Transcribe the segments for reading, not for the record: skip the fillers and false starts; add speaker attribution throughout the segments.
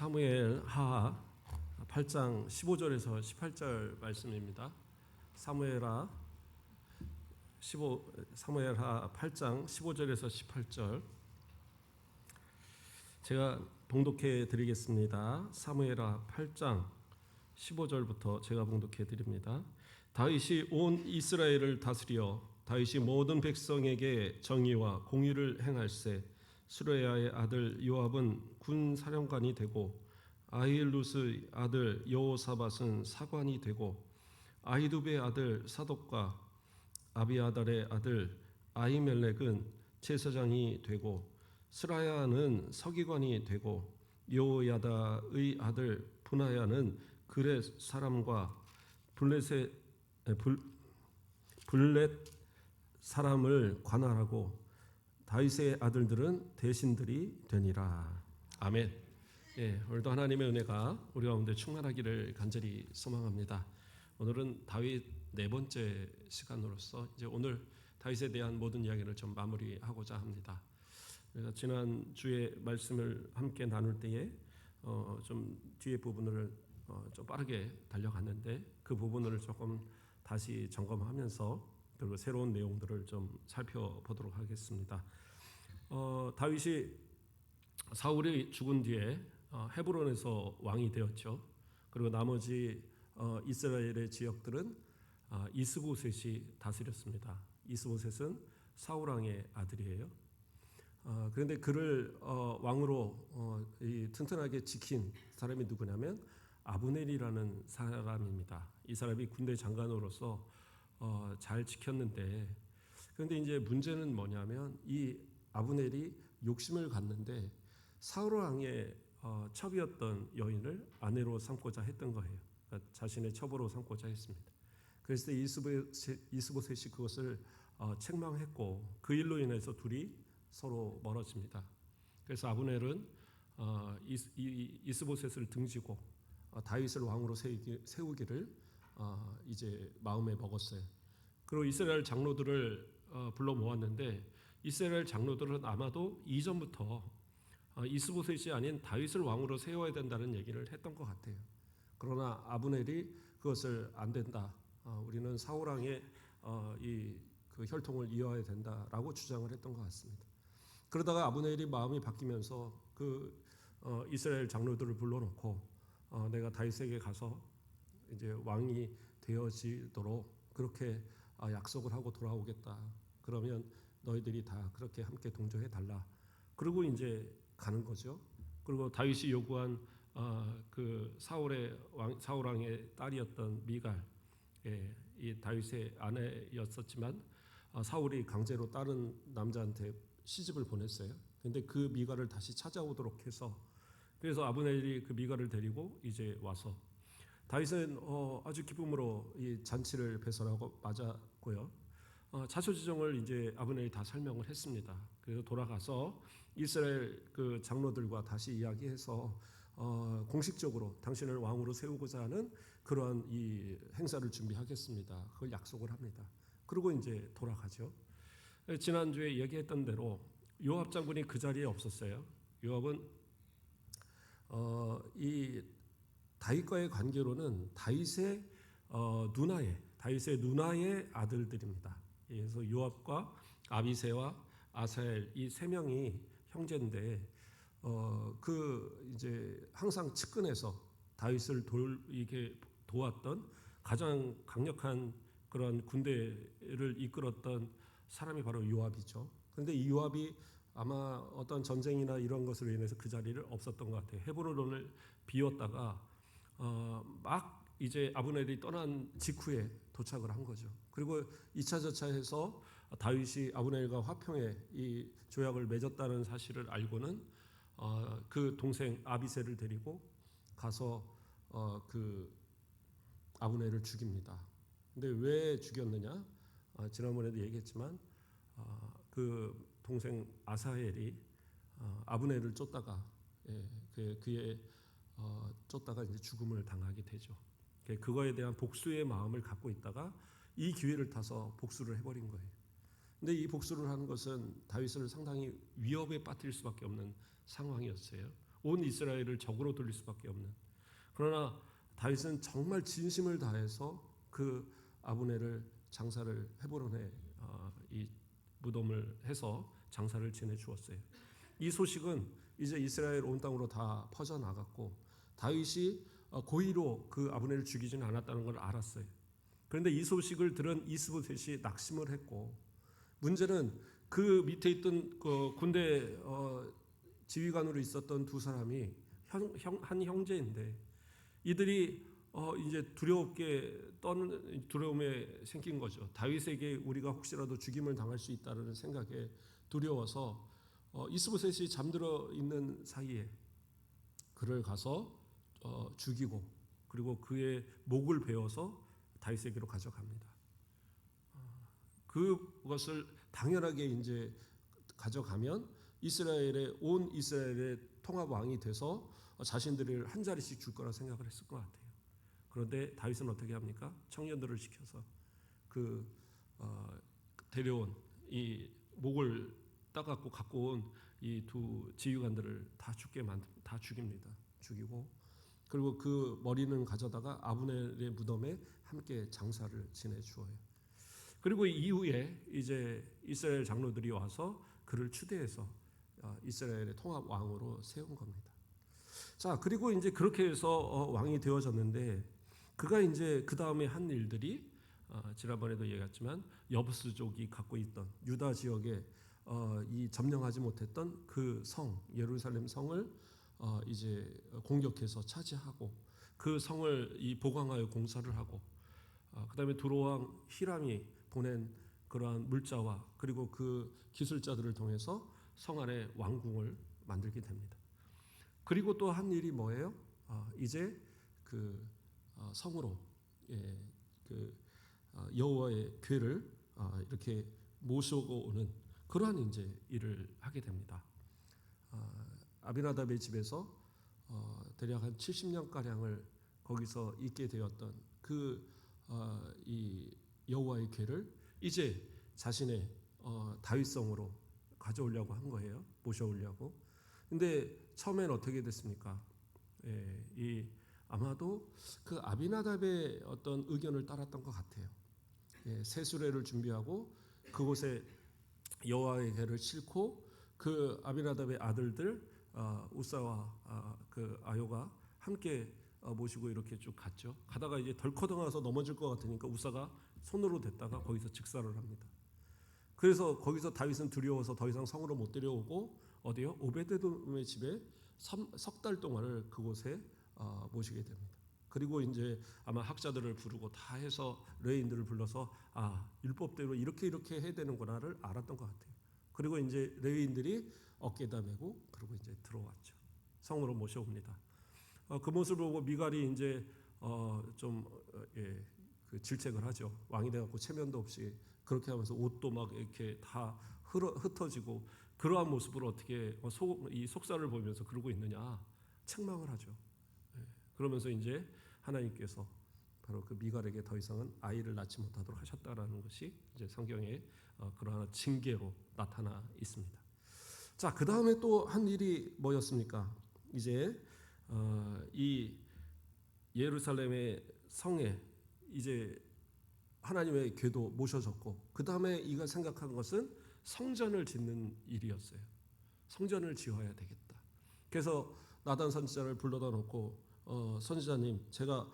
Speaker 1: 사무엘 하 8장 15절에서 18절 말씀입니다. 사무엘하 8장 15절에서 18절 제가 봉독해 드리겠습니다. 사무엘하 8장 15절부터 제가 봉독해 드립니다. 다윗이 온 이스라엘을 다스려 다윗이 모든 백성에게 정의와 공의를 행할세. 수레야의 아들 요압은 군 사령관이 되고 아힐룻의 아들 여호사밧은 사관이 되고 아히두베의 아들 사독과 아비아달의 아들 아히멜렉은 제사장이 되고 스라야는 서기관이 되고 여호야다의 아들 분하야는 그렛 사람과 블렛 사람을 관할하고 다윗의 아들들은 대신들이 되니라. 아멘. 오늘도 하나님의 은혜가 우리 가운데 충만하기를 간절히 소망합니다. 오늘은 다윗 네 번째 시간으로서 이제 오늘 다윗에 대한 모든 이야기를 좀 마무리하고자 합니다. 그래서 지난 주에 말씀을 함께 나눌 때에 좀 뒤에 부분을 좀 빠르게 달려갔는데 그 부분을 조금 다시 점검하면서 그리고 새로운 내용들을 좀 살펴보도록 하겠습니다. 다윗이 사울이 죽은 뒤에 헤브론에서 왕이 되었죠. 그리고 나머지 이스라엘의 지역들은 이스보셋이 다스렸습니다. 이스보셋은 사울 왕의 아들이에요. 그런데 그를 왕으로 튼튼하게 지킨 사람이 누구냐면 아브넬이라는 사람입니다. 이 사람이 군대 장관으로서 잘 지켰는데, 그런데 이제 문제는 뭐냐면 이 아브넬이 욕심을 갖는데 사울 왕의 첩이었던 여인을 아내로 삼고자 했던 거예요. 그러니까 자신의 첩으로 삼고자 했습니다. 그래서 이스보셋이 그것을 책망했고 그 일로 인해서 둘이 서로 멀어집니다. 그래서 아브넬은 이스보셋을 등지고 다윗을 왕으로 세우기를 이제 마음에 먹었어요. 그리고 이스라엘 장로들을 불러 모았는데 이스라엘 장로들은 아마도 이전부터 이스보셋이 아닌 다윗을 왕으로 세워야 된다는 얘기를 했던 것 같아요. 그러나 아브넬이 그것을 안 된다. 우리는 사울 왕의 그 혈통을 이어야 된다라고 주장을 했던 것 같습니다. 그러다가 아브넬이 마음이 바뀌면서 그 이스라엘 장로들을 불러놓고 내가 다윗에게 가서 이제 왕이 되어지도록 그렇게 약속을 하고 돌아오겠다. 그러면 너희들이 다 그렇게 함께 동조해 달라. 그리고 이제 가는 거죠. 그리고 다윗이 요구한 그 사울 왕의 딸이었던 미갈, 이 다윗의 아내였었지만 사울이 강제로 다른 남자한테 시집을 보냈어요. 그런데 그 미갈을 다시 찾아오도록 해서 그래서 아브넬이 그 미갈을 데리고 이제 와서 다윗은 아주 기쁨으로 이 잔치를 배설하고 맞았고요. 자초지종을 이제 아브넬이 다 설명을 했습니다. 그래서 돌아가서 이스라엘 그 장로들과 다시 이야기해서 공식적으로 당신을 왕으로 세우고자 하는 그러한 이 행사를 준비하겠습니다. 그걸 약속을 합니다. 그리고 이제 돌아가죠. 지난주에 얘기했던 대로 요압 장군이 그 자리에 없었어요. 요압은 이 다윗과의 관계로는 다윗의 누나의 아들들입니다. 그래서 요압과 아비새와 아사엘 이 세 명이 형제인데 그 이제 항상 측근에서 다윗을 이게 도왔던 가장 강력한 그런 군대를 이끌었던 사람이 바로 요압이죠. 그런데 이 요압이 아마 어떤 전쟁이나 이런 것으로 인해서 그 자리를 없었던 것 같아요. 헤브론을 비웠다가 막 이제 아브넬이 떠난 직후에 도착을 한 거죠. 그리고 2차 저차해서 다윗이 아브넬과 화평의 이 조약을 맺었다는 사실을 알고는 그 동생 아비새를 데리고 가서 그 아브넬을 죽입니다. 근데 왜 죽였느냐? 지난번에도 얘기했지만 그 동생 아사헬이 아브넬을 쫓다가 그의 쫓다가 이제 죽음을 당하게 되죠. 그거에 대한 복수의 마음을 갖고 있다가 이 기회를 타서 복수를 해버린 거예요. 근데 이 복수를 하는 것은 다윗을 상당히 위협에 빠뜨릴 수밖에 없는 상황이었어요. 온 이스라엘을 적으로 돌릴 수밖에 없는. 그러나 다윗은 정말 진심을 다해서 그 아브넬을 장사를 헤브론에 이 무덤을 해서 장사를 지내 주었어요. 이 소식은 이제 이스라엘 온 땅으로 다 퍼져 나갔고 다윗이 고의로 그 아브넬을 죽이지는 않았다는 걸 알았어요. 그런데 이 소식을 들은 이스보셋이 낙심을 했고, 문제는 그 밑에 있던 그 군대 지휘관으로 있었던 두 사람이 한 형제인데 이들이 이제 두려움에 생긴 거죠. 다윗에게 우리가 혹시라도 죽임을 당할 수 있다는 생각에 두려워서 이스보셋이 잠들어 있는 사이에 그를 가서 죽이고 그리고 그의 목을 베어서 다윗에게로 가져갑니다. 그것을 당연하게 이제 가져가면 온 이스라엘의 통합 왕이 돼서 자신들을 한 자리씩 줄 거라 생각을 했을 것 같아요. 그런데 다윗은 어떻게 합니까? 청년들을 시켜서 데려온 이 목을 따갖고 갖고 온 이 두 지휘관들을 다 죽입니다. 죽이고 그리고 그 머리는 가져다가 아브넬의 무덤에 함께 장사를 지내 주어요. 그리고 이후에 이제 이스라엘 장로들이 와서 그를 추대해서 이스라엘의 통합 왕으로 세운 겁니다. 자, 그리고 이제 그렇게 해서 왕이 되어졌는데 그가 이제 그 다음에 한 일들이 지난번에도 얘기했지만 여부스족이 갖고 있던 유다 지역에 이 점령하지 못했던 그 성 예루살렘 성을 이제 공격해서 차지하고 그 성을 이 보강하여 공사를 하고 그다음에 두로왕 히람이 보낸 그러한 물자와 그리고 그 기술자들을 통해서 성 안에 왕궁을 만들게 됩니다. 그리고 또 한 일이 뭐예요? 이제 그 성으로 그 여호와의 궤를 이렇게 모시고 오는 그러한 이제 일을 하게 됩니다. 아비나답의 집에서 대략 한 70년 가량을 거기서 있게 되었던 이 여호와의 궤를 이제 자신의 다윗성으로 가져오려고 한 거예요. 모셔오려고. 근데 처음엔 어떻게 됐습니까? 아마도 그 아비나답의 어떤 의견을 따랐던 것 같아요. 새 수레를 준비하고 그곳에 여호와의 궤를 싣고 그 아비나답의 아들들 우사와 그 아요가 함께 모시고 이렇게 쭉 갔죠. 가다가 이제 덜커덩해서 넘어질 것 같으니까 우사가 손으로 댔다가 거기서 직사를 합니다. 그래서 거기서 다윗은 두려워서 더 이상 성으로 못 데려오고 어디요? 오베데돔의 집에 석 달 동안을 그곳에 모시게 됩니다. 그리고 이제 아마 학자들을 부르고 다 해서 레위인들을 불러서 율법대로 이렇게 해야 되는구나를 알았던 것 같아요. 그리고 이제 레위인들이 어깨에다 메고 그리고 이제 들어왔죠. 성으로 모셔옵니다. 그 모습을 보고 미갈이 이제 그 질책을 하죠. 왕이 돼갖고 체면도 없이 그렇게 하면서 옷도 막 이렇게 다 흩어지고 그러한 모습을 어떻게 이 속사를 보면서 그러고 있느냐 책망을 하죠. 그러면서 이제 하나님께서 바로 그 미갈에게 더 이상은 아이를 낳지 못하도록 하셨다라는 것이 이제 성경에 그러한 징계로 나타나 있습니다. 자, 그 다음에 또 한 일이 뭐였습니까? 이제 이 예루살렘의 성에 이제 하나님의 궤도 모셔졌고 그 다음에 이가 생각한 것은 성전을 짓는 일이었어요. 성전을 지어야 되겠다. 그래서 나단 선지자를 불러다 놓고 선지자님, 제가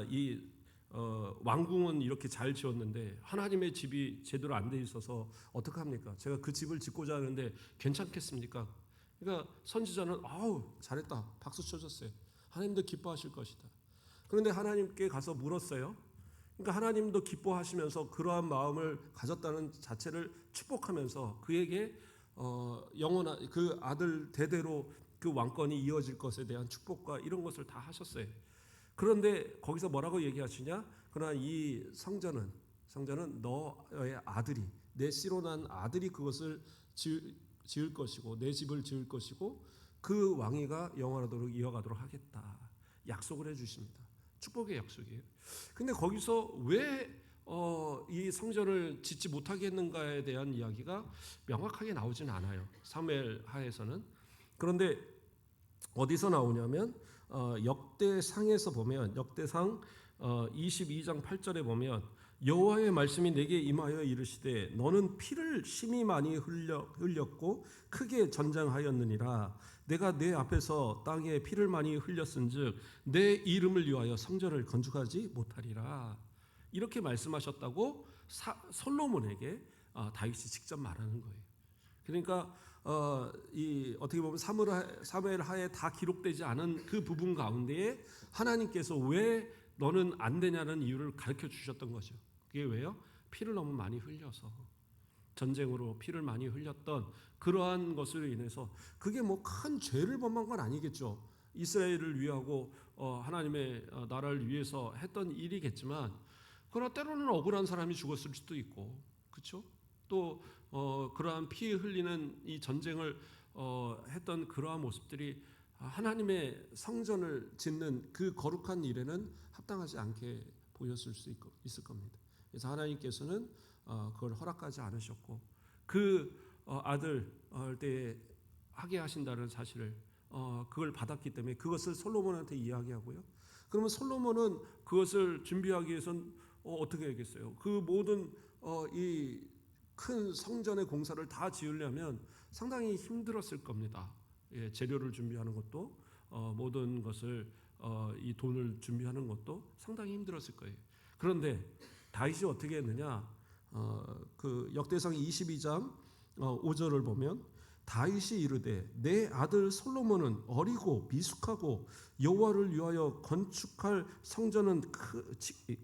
Speaker 1: 이 왕궁은 이렇게 잘 지었는데 하나님의 집이 제대로 안 돼 있어서 어떡합니까? 제가 그 집을 짓고자 하는데 괜찮겠습니까? 그러니까 선지자는 잘했다 박수 쳐줬어요. 하나님도 기뻐하실 것이다. 그런데 하나님께 가서 물었어요. 그러니까 하나님도 기뻐하시면서 그러한 마음을 가졌다는 자체를 축복하면서 그에게 영원한 그 아들 대대로 그 왕권이 이어질 것에 대한 축복과 이런 것을 다 하셨어요. 그런데 거기서 뭐라고 얘기하시냐? 그러나 이 성전은 너의 아들이 내 씨로 난 아들이 그것을 지을 것이고 내 집을 지을 것이고 그 왕위가 영원하도록 이어가도록 하겠다. 약속을 해주십니다. 축복의 약속이에요. 근데 거기서 왜 이 성전을 짓지 못하게 했는가에 대한 이야기가 명확하게 나오진 않아요. 사무엘 하에서는. 그런데 어디서 나오냐면 역대상에서 보면 역대상 22장 8절에 보면 여호와의 말씀이 내게 임하여 이르시되 너는 피를 심히 많이 흘렸고 크게 전장하였느니라. 내가 내 앞에서 땅에 피를 많이 흘렸은즉 내 이름을 위하여 성전을 건축하지 못하리라. 이렇게 말씀하셨다고 솔로몬에게 다윗이 직접 말하는 거예요. 그러니까 어떻게 보면 사무엘 하에 다 기록되지 않은 그 부분 가운데에 하나님께서 왜 너는 안 되냐는 이유를 가르쳐 주셨던 거죠. 그게 왜요? 피를 너무 많이 흘려서, 전쟁으로 피를 많이 흘렸던 그러한 것으로 인해서, 그게 뭐 큰 죄를 범한 건 아니겠죠. 이스라엘을 위하고 하나님의 나라를 위해서 했던 일이겠지만, 그러나 때로는 억울한 사람이 죽었을 수도 있고, 그렇죠? 또 그러한 피 흘리는 이 전쟁을 했던 그러한 모습들이 하나님의 성전을 짓는 그 거룩한 일에는 합당하지 않게 보였을 수 있을 겁니다. 그래서 하나님께서는 그걸 허락하지 않으셨고, 그 아들 때에 하게 하신다는 사실을 그걸 받았기 때문에 그것을 솔로몬한테 이야기하고요. 그러면 솔로몬은 그것을 준비하기 위해서는 어떻게 하겠어요? 그 모든 이 큰 성전의 공사를 다 지으려면 상당히 힘들었을 겁니다. 예, 재료를 준비하는 것도 모든 것을 이 돈을 준비하는 것도 상당히 힘들었을 거예요. 그런데 다윗이 어떻게 했느냐? 그 역대상 22장 5절을 보면 다윗이 이르되 내 아들 솔로몬은 어리고 미숙하고 여호와를 위하여 건축할 성전은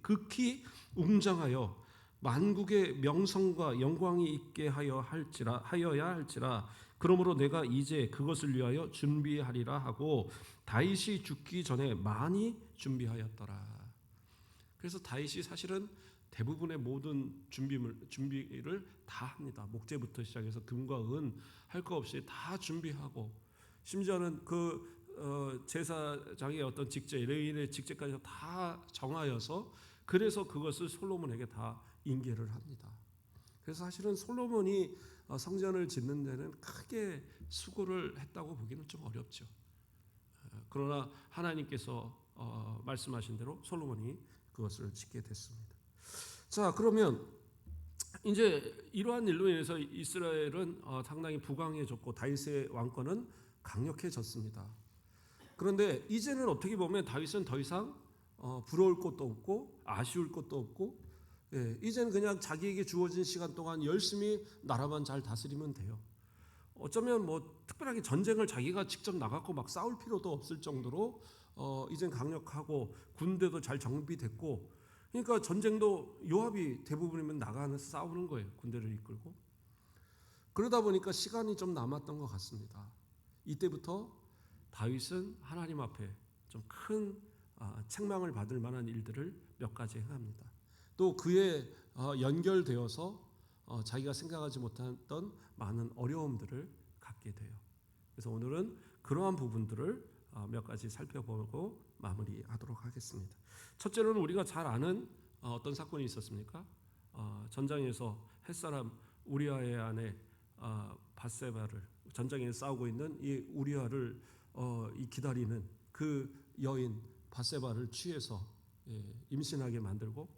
Speaker 1: 극히 웅장하여 만국의 명성과 영광이 있게 하여야 할지라. 그러므로 내가 이제 그것을 위하여 준비하리라 하고 다윗이 죽기 전에 많이 준비하였더라. 그래서 다윗이 사실은 대부분의 모든 준비를 다 합니다. 목재부터 시작해서 금과 은 할 거 없이 다 준비하고, 심지어는 그 제사장의 어떤 직제, 레위인의 직제까지 다 정하여서, 그래서 그것을 솔로몬에게 다 인계를 합니다. 그래서 사실은 솔로몬이 성전을 짓는 데는 크게 수고를 했다고 보기는 좀 어렵죠. 그러나 하나님께서 말씀하신 대로 솔로몬이 그것을 짓게 됐습니다. 자, 그러면 이제 이러한 일로 인해서 이스라엘은 상당히 부강해졌고 다윗의 왕권은 강력해졌습니다. 그런데 이제는 어떻게 보면 다윗은 더 이상 부러울 것도 없고 아쉬울 것도 없고, 이제는 그냥 자기에게 주어진 시간 동안 열심히 나라만 잘 다스리면 돼요. 어쩌면 뭐 특별하게 전쟁을 자기가 직접 나가고 막 싸울 필요도 없을 정도로 이젠 강력하고 군대도 잘 정비됐고, 그러니까 전쟁도 요압이 대부분이면 나가서 싸우는 거예요. 군대를 이끌고. 그러다 보니까 시간이 좀 남았던 것 같습니다. 이때부터 다윗은 하나님 앞에 좀 큰 책망을 받을 만한 일들을 몇 가지 행합니다. 또 그에 연결되어서 자기가 생각하지 못했던 많은 어려움들을 갖게 돼요. 그래서 오늘은 그러한 부분들을 몇 가지 살펴보고 마무리하도록 하겠습니다. 첫째로는 우리가 잘 아는 어떤 사건이 있었습니까? 전장에서 햇사람 우리아의 아내 밧세바를, 전장에 싸우고 있는 이 우리아를 기다리는 그 여인 밧세바를 취해서 임신하게 만들고,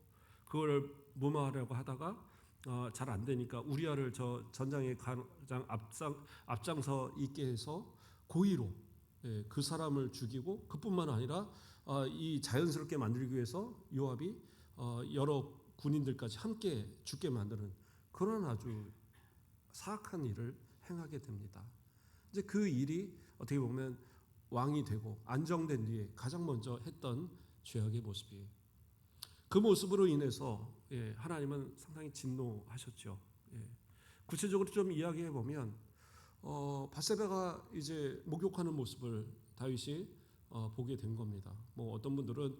Speaker 1: 그걸 무마하려고 하다가 잘 안 되니까 우리아를 저 전장에 가장 앞장서 있게 해서 고의로 그 사람을 죽이고, 그뿐만 아니라 이 자연스럽게 만들기 위해서 요압이 여러 군인들까지 함께 죽게 만드는 그런 아주 사악한 일을 행하게 됩니다. 이제 그 일이 어떻게 보면 왕이 되고 안정된 뒤에 가장 먼저 했던 죄악의 모습이에요. 그 모습으로 인해서 하나님은 상당히 진노하셨죠. 구체적으로 좀 이야기해 보면 밧세바가 이제 목욕하는 모습을 다윗이 보게 된 겁니다. 뭐 어떤 분들은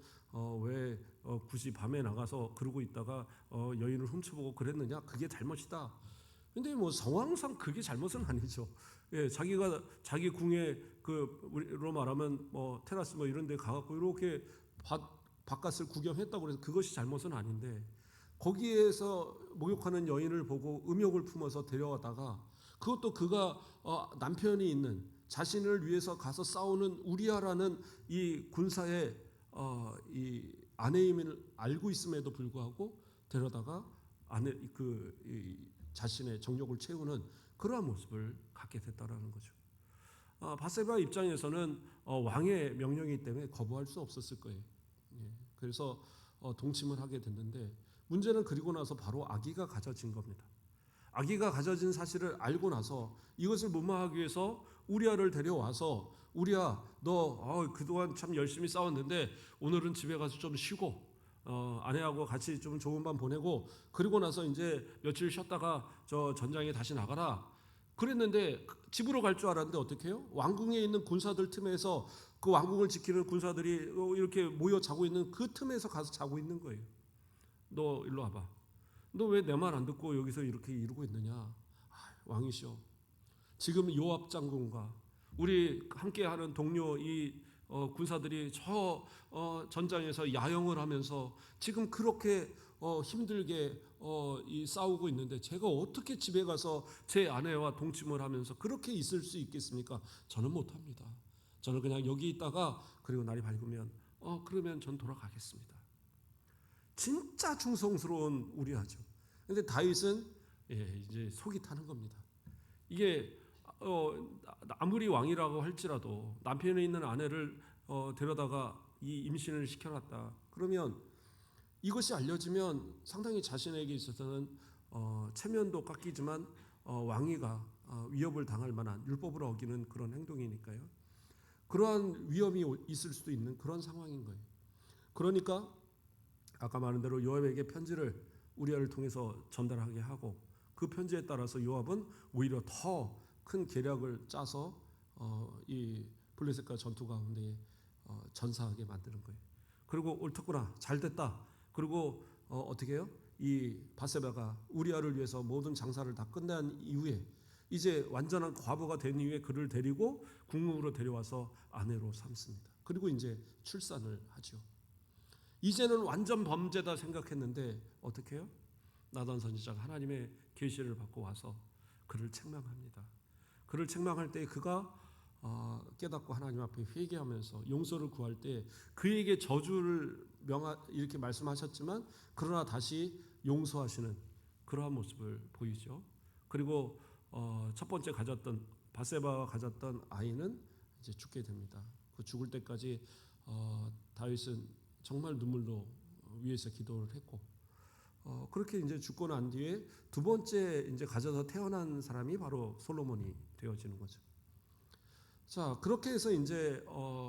Speaker 1: 왜 굳이 밤에 나가서 그러고 있다가 여인을 훔쳐보고 그랬느냐, 그게 잘못이다. 근데 뭐 상황상 그게 잘못은 아니죠. 자기가 자기 궁에 우리로 말하면 뭐 테라스 뭐 이런 데 가갖고 이렇게 바깥을 구경했다고 해서 그것이 잘못은 아닌데, 거기에서 목욕하는 여인을 보고 음욕을 품어서 데려다가, 그것도 그가 남편이 있는 자신을 위해서 가서 싸우는 우리아라는 이 군사의 이 아내임을 알고 있음에도 불구하고 데려다가 이 자신의 정욕을 채우는 그러한 모습을 갖게 됐다라는 거죠. 바세바 입장에서는 왕의 명령이기 때문에 거부할 수 없었을 거예요. 그래서 동침을 하게 됐는데 문제는 그리고 나서 바로 아기가 가져진 겁니다. 아기가 가져진 사실을 알고 나서 이것을 무마하기 위해서 우리아를 데려와서 우리아 너 그동안 참 열심히 싸웠는데 오늘은 집에 가서 좀 쉬고 아내하고 같이 좀 좋은 밤 보내고 그리고 나서 이제 며칠 쉬었다가 저 전장에 다시 나가라 그랬는데 집으로 갈 줄 알았는데 어떻게 해요? 왕궁에 있는 군사들 틈에서 그 왕궁을 지키는 군사들이 이렇게 모여 자고 있는 그 틈에서 가서 자고 있는 거예요. 너 일로 와봐. 너 왜 내 말 안 듣고 여기서 이렇게 이러고 있느냐? 왕이시여. 지금 요압 장군과 우리 함께하는 동료 이 군사들이 저 전장에서 야영을 하면서 지금 그렇게 힘들게 이 싸우고 있는데 제가 어떻게 집에 가서 제 아내와 동침을 하면서 그렇게 있을 수 있겠습니까? 저는 못합니다. 저는 그냥 여기 있다가 그리고 날이 밝으면 그러면 전 돌아가겠습니다. 진짜 충성스러운 우리아죠. 근데 다윗은 이제 속이 타는 겁니다. 이게 아무리 왕이라고 할지라도 남편에 있는 아내를 데려다가 이 임신을 시켜놨다. 그러면 이것이 알려지면 상당히 자신에게 있어서는 체면도 깎이지만 왕위가 위협을 당할 만한 율법을 어기는 그런 행동이니까요. 그러한 위험이 있을 수도 있는 그런 상황인 거예요. 그러니까 아까 말한 대로 요압에게 편지를 우리아를 통해서 전달하게 하고 그 편지에 따라서 요압은 오히려 더 큰 계략을 짜서 이 블레셋과 전투 가운데 전사하게 만드는 거예요. 그리고 옳았구나, 잘됐다. 그리고 어떻게 해요? 이 바세바가 우리아를 위해서 모든 장사를 다 끝난 이후에 이제 완전한 과부가 된 이후에 그를 데리고 궁궁으로 데려와서 아내로 삼습니다. 그리고 이제 출산을 하죠. 이제는 완전 범죄다 생각했는데 어떻게 해요? 나단 선지자가 하나님의 계시를 받고 와서 그를 책망합니다. 그를 책망할 때 그가 깨닫고 하나님 앞에 회개하면서 용서를 구할 때 그에게 저주를 이렇게 말씀하셨지만 그러나 다시 용서하시는 그러한 모습을 보이죠. 그리고 첫 번째 가졌던 바세바가 가졌던 아이는 이제 죽게 됩니다. 그 죽을 때까지 다윗은 정말 눈물로 위에서 기도를 했고 그렇게 이제 죽고 난 뒤에 두 번째 이제 가져서 태어난 사람이 바로 솔로몬이 되어지는 거죠. 자, 그렇게 해서 이제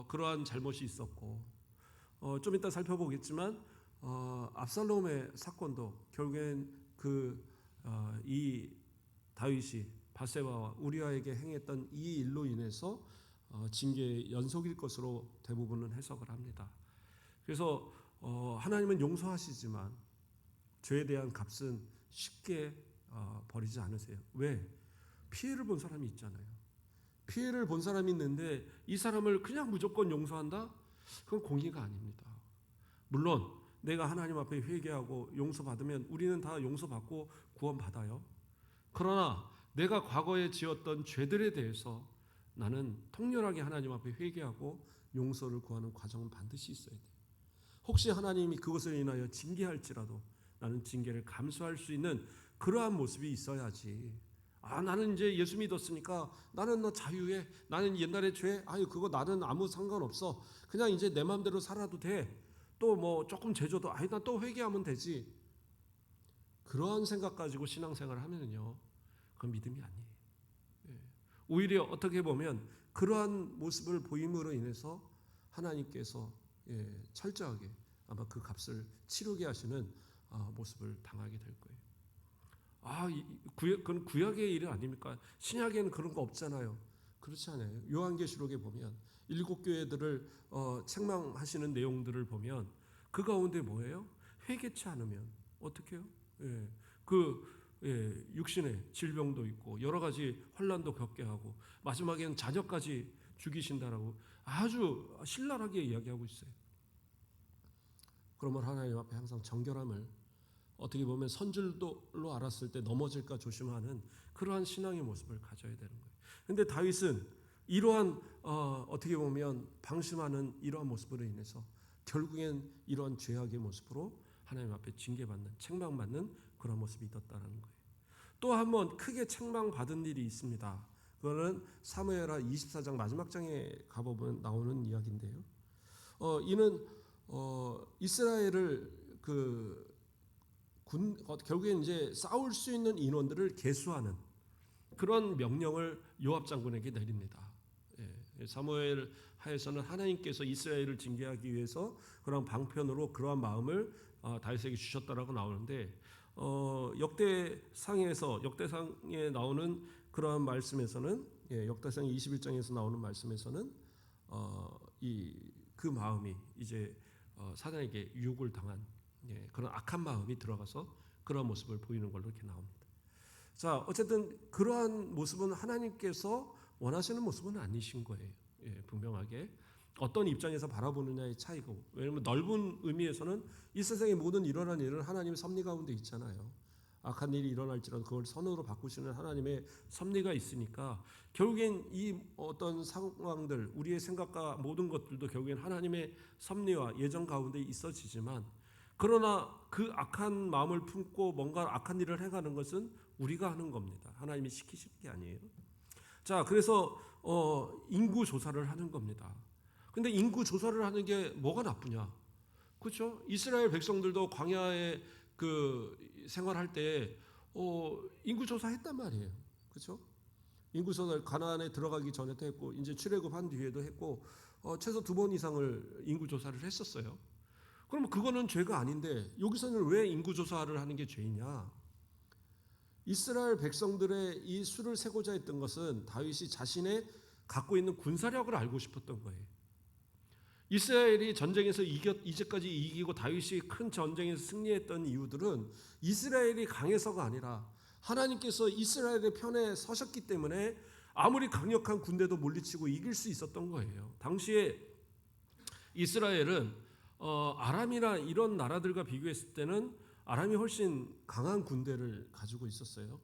Speaker 1: 그러한 잘못이 있었고 좀 이따 살펴보겠지만 압살롬의 사건도 결국엔 이 다윗이 바세바와 우리아에게 행했던 이 일로 인해서 징계의 연속일 것으로 대부분은 해석을 합니다. 그래서 하나님은 용서하시지만 죄에 대한 값은 쉽게 버리지 않으세요. 왜? 피해를 본 사람이 있잖아요. 피해를 본 사람이 있는데 이 사람을 그냥 무조건 용서한다? 그건 공의가 아닙니다. 물론 내가 하나님 앞에 회개하고 용서받으면 우리는 다 용서받고 구원받아요. 그러나 내가 과거에 지었던 죄들에 대해서 나는 통렬하게 하나님 앞에 회개하고 용서를 구하는 과정은 반드시 있어야 돼요. 혹시 하나님이 그것을 인하여 징계할지라도 나는 징계를 감수할 수 있는 그러한 모습이 있어야지. 나는 이제 예수 믿었으니까 나는 너 자유해. 나는 옛날의 죄, 그거 나는 아무 상관없어. 그냥 이제 내 마음대로 살아도 돼. 또 뭐 조금 죄져도 나 또 회개하면 되지. 그러한 생각 가지고 신앙생활을 하면요, 그건 믿음이 아니에요. 오히려 어떻게 보면 그러한 모습을 보임으로 인해서 하나님께서 철저하게 아마 그 값을 치르게 하시는 모습을 당하게 될 거예요. 그건 구약의 일이 아닙니까? 신약에는 그런 거 없잖아요. 그렇지 않아요. 요한계시록에 보면 7교회들을 책망하시는 내용들을 보면 그 가운데 뭐예요? 회개치 않으면 어떻게 해요? 육신의 질병도 있고 여러 가지 환난도 겪게 하고 마지막에는 자녀까지 죽이신다라고 아주 신랄하게 이야기하고 있어요. 그러면 하나님 앞에 항상 정결함을 어떻게 보면 선줄로 알았을 때 넘어질까 조심하는 그러한 신앙의 모습을 가져야 되는 거예요. 근데 다윗은 이러한 어떻게 보면 방심하는 이러한 모습으로 인해서 결국엔 이러한 죄악의 모습으로 하나님 앞에 징계받는, 책망받는 그런 모습이 있었다는 거예요. 또 한 번 크게 책망받은 일이 있습니다. 그거는 사무엘하 24장 마지막 장에 가보면 나오는 이야기인데요. 이는 이스라엘을 결국엔 이제 싸울 수 있는 인원들을 계수하는 그런 명령을 요압 장군에게 내립니다. 사무엘 하에서는 하나님께서 이스라엘을 징계하기 위해서 그런 방편으로 그러한 마음을 다윗에게 주셨다라고 나오는데 역대상에 나오는 그러한 말씀에서는 역대상 21장에서 나오는 말씀에서는 그 마음이 이제 사단에게 유혹을 당한 그런 악한 마음이 들어가서 그런 모습을 보이는 걸로 이렇게 나옵니다. 자, 어쨌든 그러한 모습은 하나님께서 원하시는 모습은 아니신 거예요. 분명하게 어떤 입장에서 바라보느냐의 차이고, 왜냐하면 넓은 의미에서는 이 세상의 모든 일어난 일은 하나님의 섭리 가운데 있잖아요. 악한 일이 일어날지라도 그걸 선으로 바꾸시는 하나님의 섭리가 있으니까 결국엔 이 어떤 상황들, 우리의 생각과 모든 것들도 결국엔 하나님의 섭리와 예정 가운데 있어지지만, 그러나 그 악한 마음을 품고 뭔가 악한 일을 해가는 것은 우리가 하는 겁니다. 하나님이 시키시는 게 아니에요. 자, 그래서 인구 조사를 하는 겁니다. 근데 인구 조사를 하는 게 뭐가 나쁘냐? 그렇죠? 이스라엘 백성들도 광야에 생활할 때 인구 조사했단 말이에요. 그렇죠? 인구 조사를 가나안에 들어가기 전에도 했고, 이제 출애굽한 뒤에도 했고, 최소 2번 이상을 인구 조사를 했었어요. 그럼 그거는 죄가 아닌데 여기서는 왜 인구 조사를 하는 게 죄이냐? 이스라엘 백성들의 이 수를 세고자 했던 것은 다윗이 자신의 갖고 있는 군사력을 알고 싶었던 거예요. 이스라엘이 전쟁에서 이제까지 이기고 다윗이 큰 전쟁에서 승리했던 이유들은 이스라엘이 강해서가 아니라 하나님께서 이스라엘의 편에 서셨기 때문에 아무리 강력한 군대도 물리치고 이길 수 있었던 거예요. 당시에 이스라엘은 아람이나 이런 나라들과 비교했을 때는 아람이 훨씬 강한 군대를 가지고 있었어요.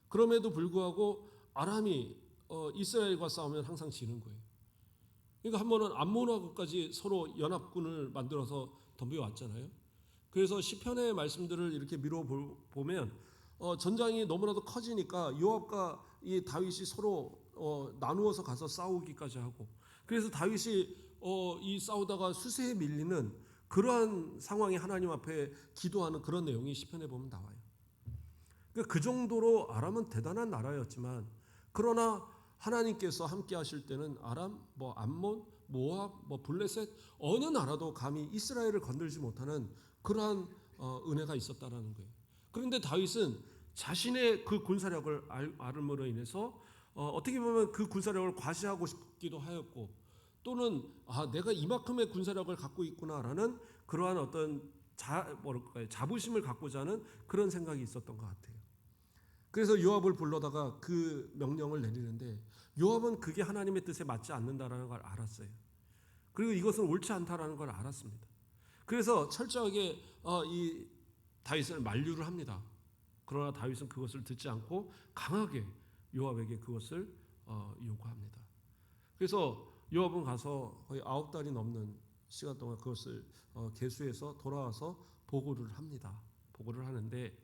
Speaker 1: 그럼에도 불구하고 아람이 이스라엘과 싸우면 항상 지는 거예요. 그러니까 한 번은 암몬하고까지 서로 연합군을 만들어서 덤벼왔잖아요. 그래서 시편의 말씀들을 이렇게 미뤄보면 전장이 너무나도 커지니까 요압과 이 다윗이 서로 나누어서 가서 싸우기까지 하고, 그래서 다윗이 이 싸우다가 수세에 밀리는 그러한 상황이 하나님 앞에 기도하는 그런 내용이 시편에 보면 나와요. 그러니까 그 정도로 아람은 대단한 나라였지만, 그러나 하나님께서 함께 하실 때는 아람, 암몬, 모압, 블레셋 어느 나라도 감히 이스라엘을 건들지 못하는 그러한 은혜가 있었다라는 거예요. 그런데 다윗은 자신의 그 군사력을 알음으로 인해서 어떻게 보면 그 군사력을 과시하고 싶기도 하였고, 또는 내가 이만큼의 군사력을 갖고 있구나라는 그러한 어떤 자부심을 갖고자 하는 그런 생각이 있었던 것 같아요. 그래서 요압을 불러다가 그 명령을 내리는데, 요압은 그게 하나님의 뜻에 맞지 않는다라는 걸 알았어요. 그리고 이것은 옳지 않다라는 걸 알았습니다. 그래서 철저하게 이 다윗을 만류를 합니다. 그러나 다윗은 그것을 듣지 않고 강하게 요압에게 그것을 요구합니다. 그래서 요압은 가서 거의 9달이 넘는 시간 동안 그것을 계수해서 돌아와서 보고를 합니다. 보고를 하는데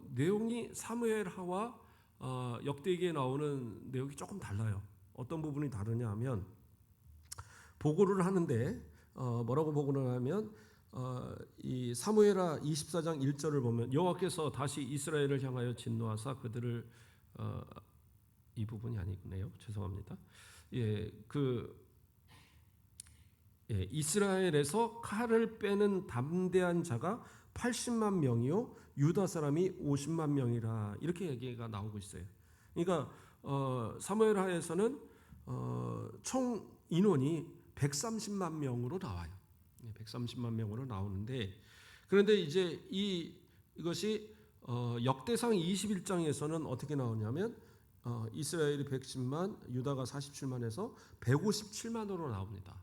Speaker 1: 내용이 사무엘하와 역대기에 나오는 내용이 조금 달라요. 어떤 부분이 다르냐 하면, 보고를 하는데 뭐라고 보고를 하면 이 사무엘하 24장 1절을 보면, 여호와께서 다시 이스라엘을 향하여 진노하사 그들을 이 부분이 아니네요. 죄송합니다. 이스라엘에서 칼을 빼는 담대한 자가 80만 명이요 유다 사람이 50만 명이라, 이렇게 얘기가 나오고 있어요. 그러니까 사무엘하에서는 총 인원이 130만 명으로 나와요. 130만 명으로 나오는데, 그런데 이제 이것이 역대상 21장에서는 어떻게 나오냐면 이스라엘이 110만, 유다가 47만에서 157만으로 나옵니다.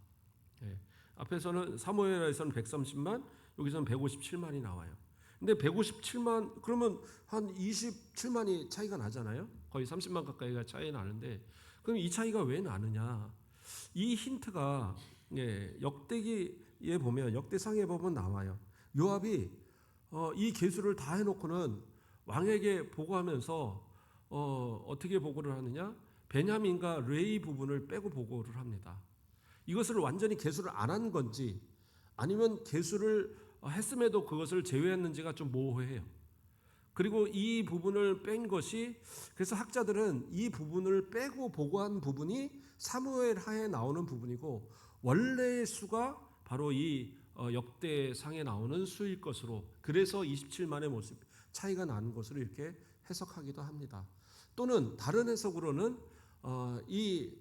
Speaker 1: 앞에서는 사무엘에서는 130만, 여기서는 157만이 나와요. 근데 157만 그러면 한 27만이 차이가 나잖아요. 거의 30만 가까이가 차이 나는데 그럼 이 차이가 왜 나느냐? 이 힌트가 역대기에 보면 역대상에 보면 나와요. 요압이 이 계수를 다 해놓고는 왕에게 보고하면서 어떻게 보고를 하느냐? 베냐민과 레위 부분을 빼고 보고를 합니다. 이것을 완전히 계수를 안 한 건지 아니면 계수를 했음에도 그것을 제외했는지가 좀 모호해요. 그리고 이 부분을 뺀 것이 그래서 학자들은 이 부분을 빼고 보고한 부분이 사무엘 하에 나오는 부분이고 원래의 수가 바로 이 역대상에 나오는 수일 것으로 그래서 27만의 모습 차이가 나는 것으로 이렇게 해석하기도 합니다. 또는 다른 해석으로는 이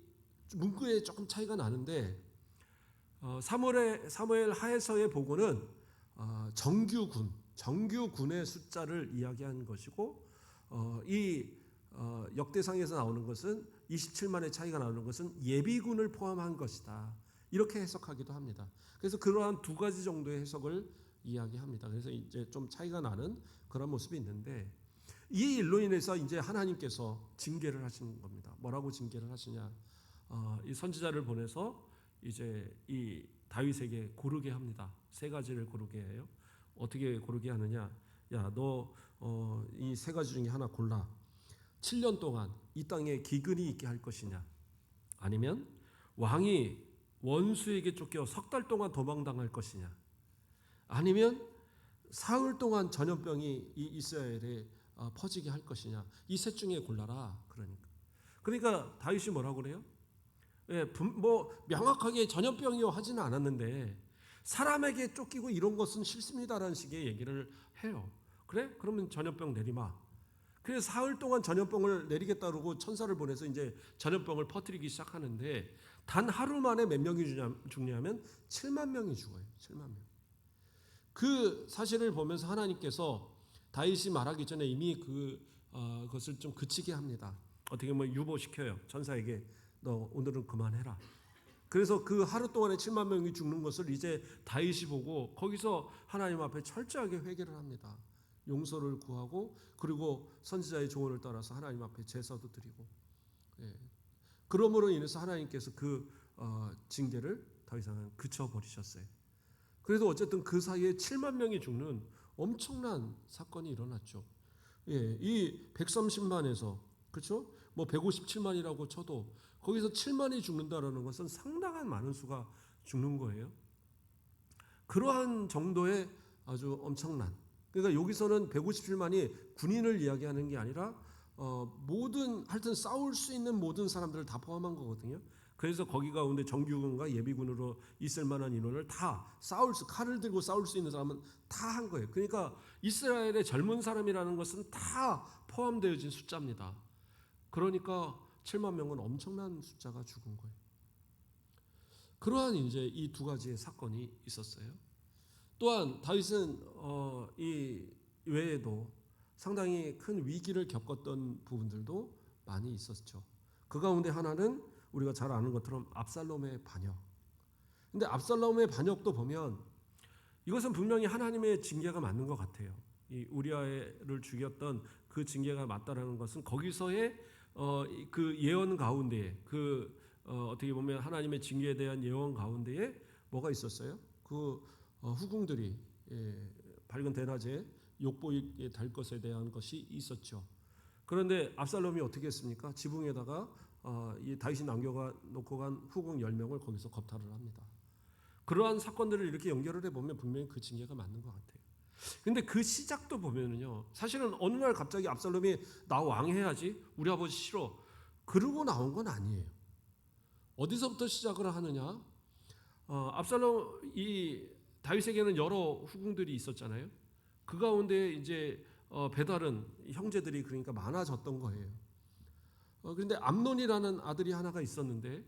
Speaker 1: 문구에 조금 차이가 나는데 사무엘 하에서의 보고는 정규군의 숫자를 이야기한 것이고 이 역대상에서 나오는 것은 27만의 차이가 나오는 것은 예비군을 포함한 것이다. 이렇게 해석하기도 합니다. 그래서 그러한 두 가지 정도의 해석을 이야기합니다. 그래서 이제 좀 차이가 나는 그런 모습이 있는데 이 일로 인해서 이제 하나님께서 징계를 하시는 겁니다. 뭐라고 징계를 하시냐? 이 선지자를 보내서 이제 이 다윗에게 고르게 합니다. 세 가지를 고르게 해요. 어떻게 고르게 하느냐? 야, 너 이 세 가지 중에 하나 골라. 7년 동안 이 땅에 기근이 있게 할 것이냐? 아니면 왕이 원수에게 쫓겨 석 달 동안 도망당할 것이냐? 아니면 사흘 동안 전염병이 이 이스라엘에 퍼지게 할 것이냐? 이 셋 중에 골라라. 그러니까 다윗이 뭐라고 그래요? 뭐 명확하게 전염병이요 하지는 않았는데 사람에게 쫓기고 이런 것은 싫습니다라는 식의 얘기를 해요. 그래? 그러면 전염병 내리마. 그래서 사흘 동안 전염병을 내리겠다 그러고 천사를 보내서 이제 전염병을 퍼뜨리기 시작하는데 단 하루 만에 몇 명이 죽냐면 7만 명이 죽어요. 7만 명. 그 사실을 보면서 하나님께서 다윗이 말하기 전에 이미 그것을 좀 그치게 합니다. 어떻게 보면 유보시켜요. 천사에게 너 오늘은 그만해라. 그래서 그 하루 동안에 7만 명이 죽는 것을 이제 다윗이 보고 거기서 하나님 앞에 철저하게 회개를 합니다. 용서를 구하고 그리고 선지자의 조언을 따라서 하나님 앞에 제사도 드리고 그러므로 인해서 하나님께서 그 징계를 더 이상은 그쳐버리셨어요. 그래도 어쨌든 그 사이에 7만 명이 죽는 엄청난 사건이 일어났죠. 이 130만에서 그렇죠? 뭐 157만이라고 쳐도 거기서 7만이 죽는다라는 것은 상당한 많은 수가 죽는 거예요. 그러한 정도의 아주 엄청난. 그러니까 여기서는 157만이 군인을 이야기하는 게 아니라 모든 하여튼 싸울 수 있는 모든 사람들을 다 포함한 거거든요. 그래서 거기 가운데 정규군과 예비군으로 있을 만한 인원을 다 칼을 들고 싸울 수 있는 사람은 다 한 거예요. 그러니까 이스라엘의 젊은 사람이라는 것은 다 포함되어진 숫자입니다. 그러니까 7만 명은 엄청난 숫자가 죽은 거예요. 그러한 이제 이 두 가지의 사건이 있었어요. 또한 다윗은 이 외에도 상당히 큰 위기를 겪었던 부분들도 많이 있었죠. 그 가운데 하나는 우리가 잘 아는 것처럼 압살롬의 반역. 근데 압살롬의 반역도 보면 이것은 분명히 하나님의 징계가 맞는 것 같아요. 이 우리아를 죽였던 그 징계가 맞다라는 것은 거기서의 그 예언 가운데에 어떻게 보면 하나님의 징계에 대한 예언 가운데에 뭐가 있었어요? 그 후궁들이 밝은 대낮에 욕보이게 될 것에 대한 것이 있었죠. 그런데 압살롬이 어떻게 했습니까? 지붕에다가 이 다윗이 남겨놓고 간 후궁 10명을 거기서 겁탈을 합니다. 그러한 사건들을 이렇게 연결을 해보면 분명히 그 징계가 맞는 것 같아요. 근데 그 시작도 보면은요, 사실은 어느 날 갑자기 압살롬이 나 왕해야지, 우리 아버지 싫어, 그러고 나온 건 아니에요. 어디서부터 시작을 하느냐? 압살롬 이 다윗에게는 여러 후궁들이 있었잖아요. 그 가운데 이제 배다른 형제들이 그러니까 많아졌던 거예요. 그런데 암논이라는 아들이 하나가 있었는데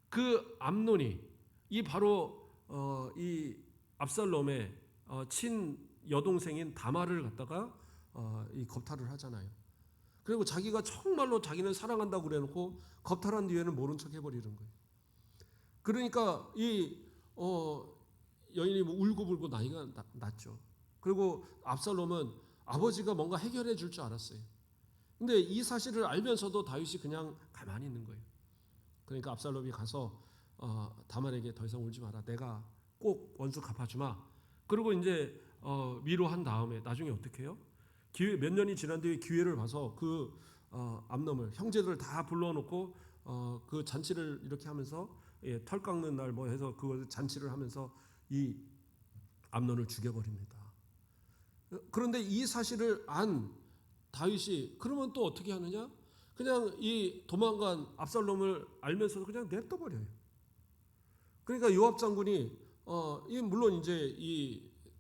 Speaker 1: 그 암논이 이 바로 이 압살롬의 친 여동생인 다말을 갖다가 이 겁탈을 하잖아요. 그리고 자기가 정말로 자기는 사랑한다고 그래놓고 겁탈한 뒤에는 모른 척 해버리는 거예요. 그러니까 이 여인이 뭐 울고불고 난리가 났죠. 그리고 압살롬은 아버지가 뭔가 해결해 줄 줄 알았어요. 근데 이 사실을 알면서도 다윗이 그냥 가만히 있는 거예요. 그러니까 압살롬이 가서 다말에게 더 이상 울지 마라. 내가 꼭 원수 갚아주마. 그리고 이제 위로한 다음에 나중에 어떻게 해요? 몇 년이 지난 뒤에 기회를 봐서 그 암놈을 형제들을 다 불러놓고 그 잔치를 이렇게 하면서 털 깎는 날 뭐 해서 그 잔치를 하면서 이 암논을 죽여버립니다. 그런데 이 사실을 안 다윗이 그러면 또 어떻게 하느냐? 그냥 이 도망간 압살롬을 알면서도 그냥 냅둬버려요. 그러니까 요압 장군이 물론 이제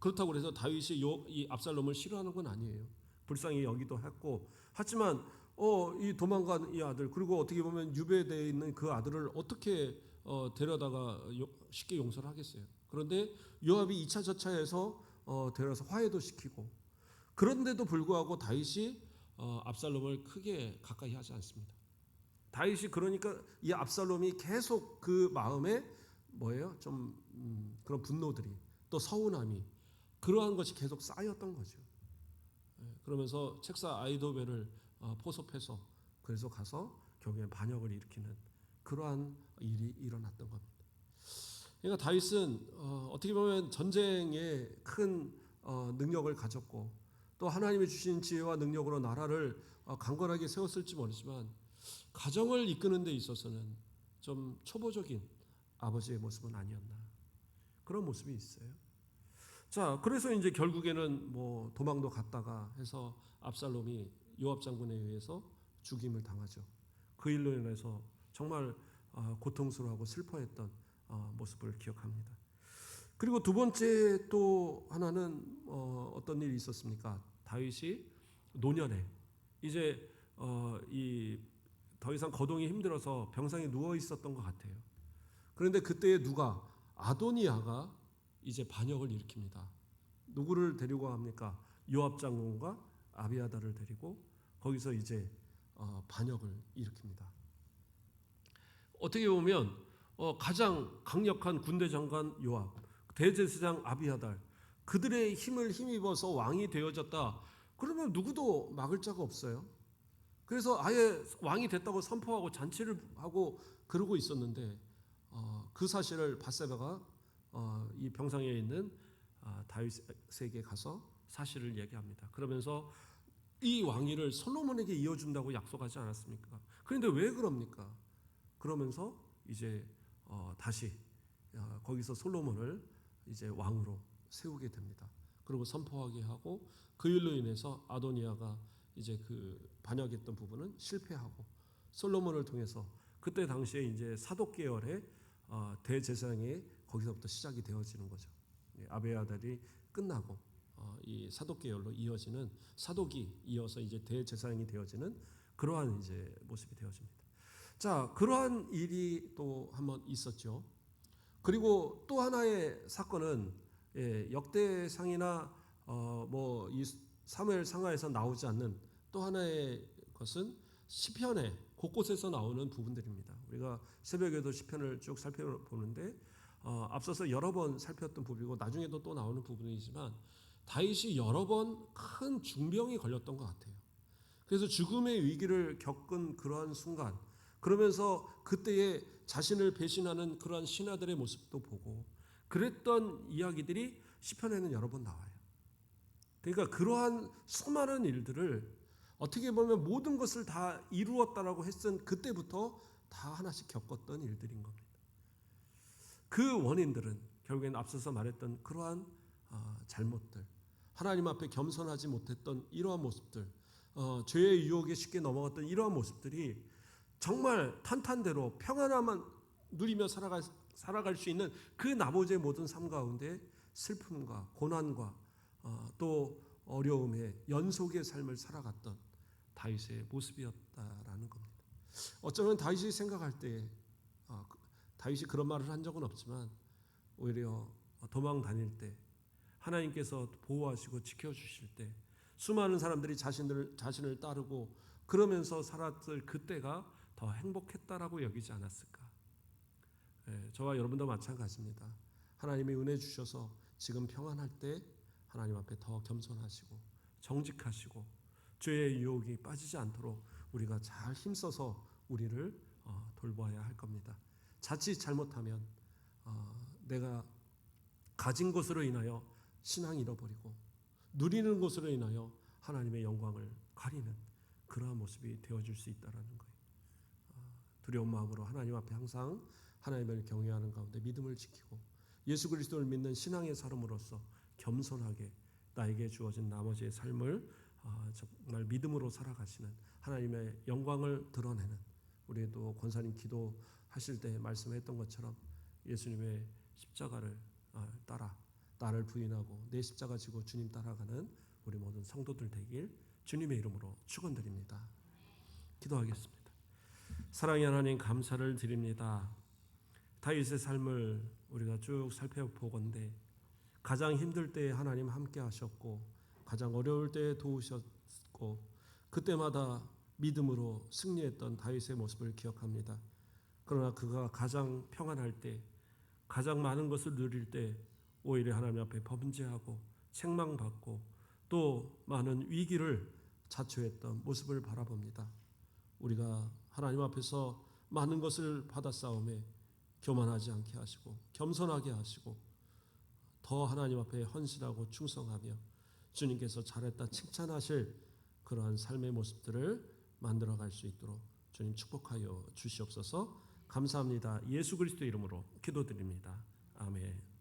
Speaker 1: 그렇다고 해서 다윗이 이 압살롬을 싫어하는 건 아니에요. 불쌍히 여기도 했고 하지만 이 도망간 이 아들 그리고 어떻게 보면 유배되어 있는 그 아들을 어떻게 데려다가 쉽게 용서를 하겠어요. 그런데 요압이 2차 저차에서 데려서 화해도 시키고 그런데도 불구하고 다윗이 압살롬을 크게 가까이 하지 않습니다. 다윗이 그러니까 이 압살롬이 계속 그 마음에 뭐예요? 좀 그런 분노들이 또 서운함이 그러한 것이 계속 쌓였던 거죠. 그러면서 책사 아이도벨을 포섭해서 그래서 가서 결국엔 반역을 일으키는 그러한 일이 일어났던 겁니다. 그러니까 다윗은 어떻게 보면 전쟁에 큰 능력을 가졌고 또 하나님이 주신 지혜와 능력으로 나라를 강건하게 세웠을지 모르지만 가정을 이끄는 데 있어서는 좀 초보적인 아버지의 모습은 아니었나 그런 모습이 있어요. 자, 그래서 이제 결국에는 뭐 도망도 갔다가 해서 압살롬이 요압 장군에 의해서 죽임을 당하죠. 그 일로 인해서 정말 고통스러워하고 슬퍼했던 모습을 기억합니다. 그리고 두 번째 또 하나는 어떤 일이 있었습니까? 다윗이 노년에 이제 더 이상 거동이 힘들어서 병상에 누워 있었던 것 같아요. 그런데 그때에 누가 아도니아가 이제 반역을 일으킵니다. 누구를 데리고 합니까? 요압 장군과 아비아다를 데리고 거기서 이제 반역을 일으킵니다. 어떻게 보면 가장 강력한 군대 장관 요압, 대제사장 아비아달 그들의 힘을 힘입어서 왕이 되어졌다. 그러면 누구도 막을 자가 없어요. 그래서 아예 왕이 됐다고 선포하고 잔치를 하고 그러고 있었는데 그 사실을 밧세바가 이 병상에 있는 다윗에게 가서 사실을 얘기합니다. 그러면서 이 왕위를 솔로몬에게 이어준다고 약속하지 않았습니까? 그런데 왜 그럽니까? 그러면서 이제 다시 거기서 솔로몬을 이제 왕으로 세우게 됩니다. 그리고 선포하게 하고 그 일로 인해서 아도니아가 이제 그 반역했던 부분은 실패하고 솔로몬을 통해서 그때 당시에 이제 사독 계열의 대제사장이 거기서부터 시작이 되어지는 거죠. 아비아달이 끝나고 이 사독 계열로 이어지는 사독이 이어서 이제 대제사장이 되어지는 그러한 이제 모습이 되어집니다. 자, 그러한 일이 또 한번 있었죠. 그리고 또 하나의 사건은 역대상이나 뭐 이 사무엘 상하에서 나오지 않는 또 하나의 것은 시편의 곳곳에서 나오는 부분들입니다. 우리가 새벽에도 시편을 쭉 살펴보는데 앞서서 여러 번 살폈던 부분이고 나중에도 또 나오는 부분이지만 다윗이 여러 번 큰 중병이 걸렸던 것 같아요. 그래서 죽음의 위기를 겪은 그러한 순간 그러면서 그때에 자신을 배신하는 그러한 신하들의 모습도 보고 그랬던 이야기들이 시편에는 여러 번 나와요. 그러니까 그러한 수많은 일들을 어떻게 보면 모든 것을 다 이루었다라고 했은 그때부터 다 하나씩 겪었던 일들인 겁니다. 그 원인들은 결국엔 앞서서 말했던 그러한 잘못들, 하나님 앞에 겸손하지 못했던 이러한 모습들, 죄의 유혹에 쉽게 넘어갔던 이러한 모습들이 정말 탄탄대로 평안함만 누리며 살아갈 수 있는 그 나머지의 모든 삶 가운데 슬픔과 고난과 또 어려움의 연속의 삶을 살아갔던 다윗의 모습이었다라는 겁니다. 어쩌면 다윗이 생각할 때 다윗이 그런 말을 한 적은 없지만 오히려 도망 다닐 때 하나님께서 보호하시고 지켜주실 때 수많은 사람들이 자신을 따르고 그러면서 살았을 그때가 더 행복했다라고 여기지 않았을까. 저와 여러분도 마찬가지입니다. 하나님이 은혜 주셔서 지금 평안할 때 하나님 앞에 더 겸손하시고 정직하시고 죄의 유혹이 빠지지 않도록 우리가 잘 힘써서 우리를 돌보아야 할 겁니다. 자칫 잘못하면 내가 가진 것으로 인하여 신앙 잃어버리고 누리는 것으로 인하여 하나님의 영광을 가리는 그러한 모습이 되어질 수 있다는 거예요. 두려운 마음으로 하나님 앞에 항상 하나님을 경외하는 가운데 믿음을 지키고 예수 그리스도를 믿는 신앙의 사람으로서 겸손하게 나에게 주어진 나머지의 삶을 정말 믿음으로 살아가시는 하나님의 영광을 드러내는, 우리도 권사님 기도하실 때 말씀했던 것처럼 예수님의 십자가를 따라 나를 부인하고 내 십자가 지고 주님 따라가는 우리 모든 성도들 되길 주님의 이름으로 축원드립니다. 기도하겠습니다. 사랑의 하나님, 감사를 드립니다. 다윗의 삶을 우리가 쭉 살펴보건대 가장 힘들 때에 하나님 함께 하셨고 가장 어려울 때에 도우셨고 그때마다 믿음으로 승리했던 다윗의 모습을 기억합니다. 그러나 그가 가장 평안할 때, 가장 많은 것을 누릴 때 오히려 하나님 앞에 범죄하고 책망받고 또 많은 위기를 자초했던 모습을 바라봅니다. 우리가 하나님 앞에서 많은 것을 받아싸움에 교만하지 않게 하시고 겸손하게 하시고 더 하나님 앞에 헌신하고 충성하며 주님께서 잘했다 칭찬하실 그러한 삶의 모습들을 만들어갈 수 있도록 주님 축복하여 주시옵소서. 감사합니다. 예수 그리스도 이름으로 기도드립니다. 아멘.